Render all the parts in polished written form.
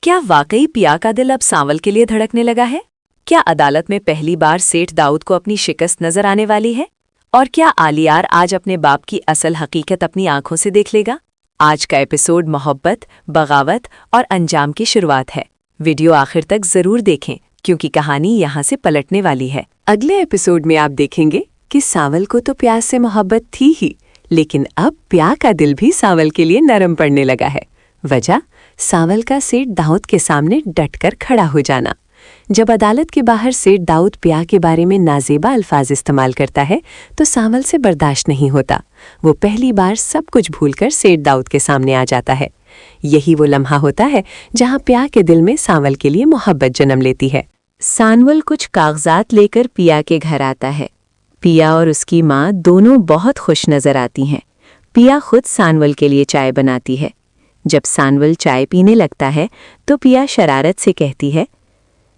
क्या वाकई पिया का दिल अब सांवल के लिए धड़कने लगा है? क्या अदालत में पहली बार सेठ दाऊद को अपनी शिकस्त नजर आने वाली है? और क्या आलियार आज अपने बाप की असल हकीकत अपनी आंखों से देख लेगा? आज का एपिसोड मोहब्बत, बगावत और अंजाम की शुरुआत है। वीडियो आखिर तक जरूर देखें क्योंकि कहानी यहाँ से पलटने वाली है। अगले एपिसोड में आप देखेंगे कि सांवल को तो प्यास से मोहब्बत थी ही, लेकिन अब प्या का दिल भी सांवल के लिए नरम पड़ने लगा है। वजह सांवल का सेठ दाऊद के सामने डटकर खड़ा हो जाना। जब अदालत के बाहर सेठ दाऊद प्या के बारे में नाजेबा अल्फाज इस्तेमाल करता है तो सांवल से बर्दाश्त नहीं होता। वो पहली बार सब कुछ भूलकर सेठ दाऊद के सामने आ जाता है। यही वो लम्हा होता है जहां प्या के दिल में सांवल के लिए मोहब्बत जन्म लेती है। सांवल कुछ कागजात लेकर पिया के घर आता है। पिया और उसकी माँ दोनों बहुत खुश नजर आती हैं। पिया खुद सांवल के लिए चाय बनाती है। जब सांवल चाय पीने लगता है तो पिया शरारत से कहती है,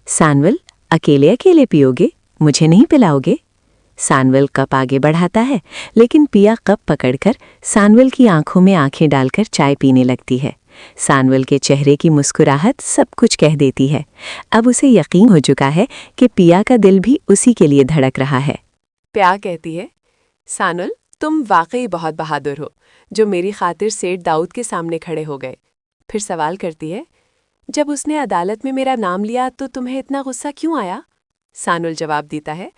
सांवल अकेले अकेले पियोगे, मुझे नहीं पिलाओगे? सांवल कप आगे बढ़ाता है, लेकिन पिया कप पकड़कर सांवल की आंखों में आंखें डालकर चाय पीने लगती है। सांवल के चेहरे की मुस्कुराहट सब कुछ कह देती है। अब उसे यकीन हो चुका है कि पिया का दिल भी उसी के लिए धड़क रहा है। प्या कहती है, सांवल तुम वाकई बहुत बहादुर हो जो मेरी खातिर सेठ दाऊद के सामने खड़े हो गए। फिर सवाल करती है, जब उसने अदालत में मेरा नाम लिया तो तुम्हें इतना गुस्सा क्यों आया? सांवल जवाब देता है,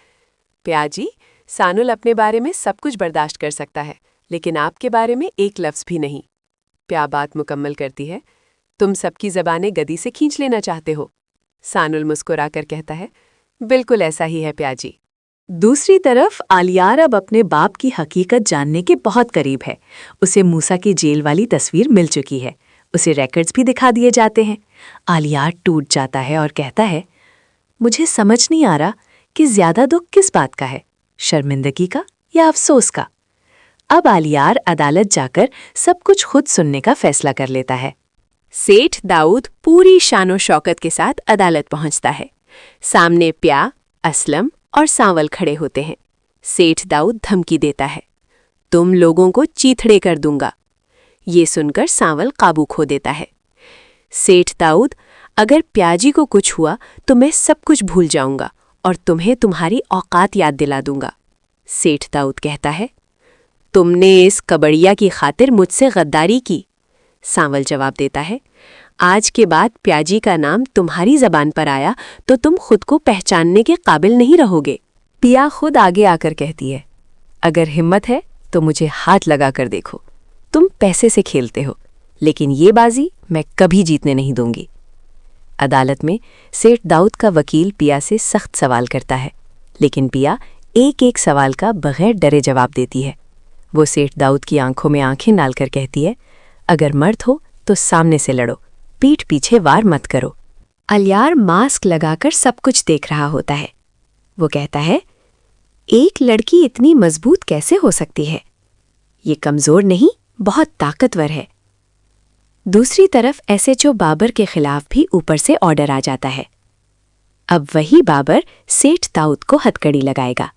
प्या जी, सांवल अपने बारे में सब कुछ बर्दाश्त कर सकता है, लेकिन आपके बारे में एक लफ्ज़ भी नहीं। प्या बात मुकम्मल करती है, तुम सबकी ज़बानें गदी से खींच लेना चाहते हो। सांवल मुस्कुराकर कहता है, बिल्कुल ऐसा ही है प्या जी। दूसरी तरफ आलियार अब अपने बाप की हकीकत जानने के बहुत करीब है। उसे मूसा की जेल वाली तस्वीर मिल चुकी है। उसे रिकॉर्ड्स भी दिखा दिए जाते हैं। आलियार टूट जाता है और कहता है, मुझे समझ नहीं आ रहा कि ज्यादा दुख किस बात का है, शर्मिंदगी का या अफसोस का। अब आलियार अदालत जाकर सब कुछ खुद सुनने का फैसला कर लेता है। सेठ दाऊद पूरी शानो शौकत के साथ अदालत पहुंचता है। सामने प्या, असलम और सांवल खड़े होते हैं। सेठ दाऊद धमकी देता है, तुम लोगों को चीथड़े कर दूंगा। ये सुनकर सांवल काबू खो देता है। सेठ दाऊद, अगर प्याजी को कुछ हुआ तो मैं सब कुछ भूल जाऊंगा और तुम्हें तुम्हारी औकात याद दिला दूंगा। सेठ दाऊद कहता है, तुमने इस कबड़िया की खातिर मुझसे गद्दारी की। सांवल जवाब देता है, आज के बाद प्याजी का नाम तुम्हारी जबान पर आया तो तुम खुद को पहचानने के काबिल नहीं रहोगे। पिया खुद आगे आकर कहती है, अगर हिम्मत है तो मुझे हाथ लगा कर देखो। तुम पैसे से खेलते हो, लेकिन ये बाजी मैं कभी जीतने नहीं दूंगी। अदालत में सेठ दाऊद का वकील पिया से सख्त सवाल करता है, लेकिन पिया एक एक सवाल का बगैर डरे जवाब देती है। वो सेठ दाऊद की आंखों में आंखें डालकर कहती है, अगर मर्द हो तो सामने से लड़ो, पीठ पीछे वार मत करो। आलियार मास्क लगाकर सब कुछ देख रहा होता है। वो कहता है, एक लड़की इतनी मजबूत कैसे हो सकती है? ये कमजोर नहीं, बहुत ताकतवर है। दूसरी तरफ एसएचओ बाबर के खिलाफ भी ऊपर से ऑर्डर आ जाता है। अब वही बाबर सेठ दाऊद को हथकड़ी लगाएगा।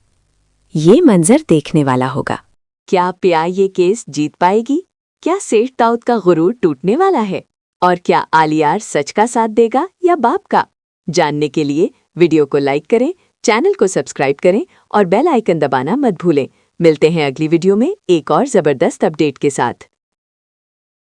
ये मंजर देखने वाला होगा। क्या प्या ये केस जीत पाएगी? क्या सेठ दाऊद का गुरूर टूटने वाला है? और क्या आलियार सच का साथ देगा या बाप का? जानने के लिए वीडियो को लाइक करें, चैनल को सब्सक्राइब करें और बेल आइकन दबाना मत भूलें। मिलते हैं अगली वीडियो में एक और जबरदस्त अपडेट के साथ।